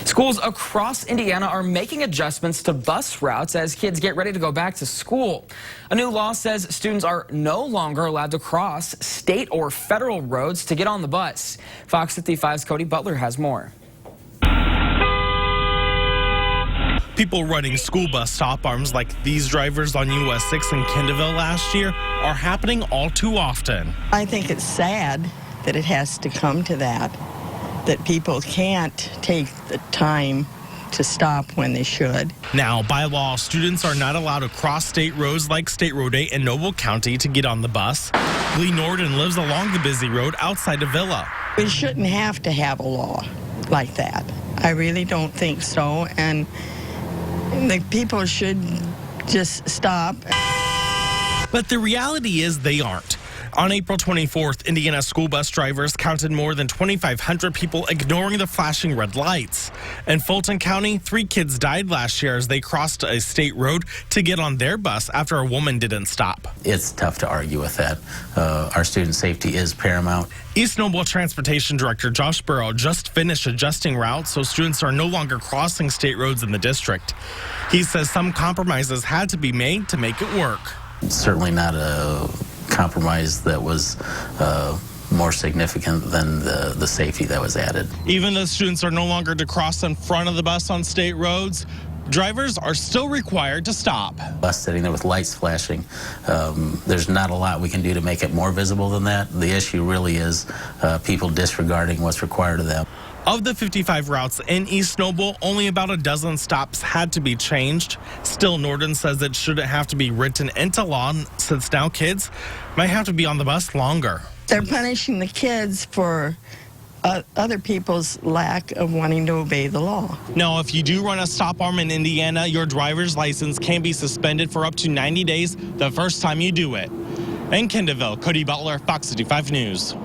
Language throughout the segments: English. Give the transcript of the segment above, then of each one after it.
Schools across Indiana are making adjustments to bus routes as kids get ready to go back to school. A new law says students are no longer allowed to cross state or federal roads to get on the bus. Fox 55's Cody Butler has more. People running school bus stop arms like these drivers on US 6 in Kendallville last year are happening all too often. I think it's sad that it has to come to that people can't take the time to stop when they should. Now, by law, students are not allowed to cross state roads like State Road 8 in Noble County to get on the bus. Lee Norden lives along the busy road outside of Villa. We shouldn't have to have a law like that. I really don't think so, and the people should just stop. But the reality is they aren't. On April 24th, Indiana school bus drivers counted more than 2,500 people ignoring the flashing red lights. In Fulton County, 3 kids died last year as they crossed a state road to get on their bus after a woman didn't stop. It's tough to argue with that. Our student safety is paramount. East Noble Transportation Director Josh Burrow just finished adjusting routes so students are no longer crossing state roads in the district. He says some compromises had to be made to make it work. It's certainly not a compromise that was more significant than the safety that was added. Even though students are no longer to cross in front of the bus on state roads, drivers are still required to stop. Bus sitting there with lights flashing, there's not a lot we can do to make it more visible than that. The issue really is people disregarding what's required of them. Of the 55 routes in East Noble, only about a dozen stops had to be changed. Still, Norden says it shouldn't have to be written into law since now kids might have to be on the bus longer. They're punishing the kids for other people's lack of wanting to obey the law. Now, if you do run a stop arm in Indiana, your driver's license can be suspended for up to 90 days the first time you do it. In Kendallville, Cody Butler, Fox 55 News.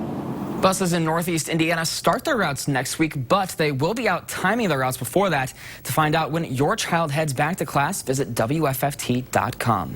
Buses in Northeast Indiana start their routes next week, but they will be out timing their routes before that. To find out when your child heads back to class, visit WFFT.com.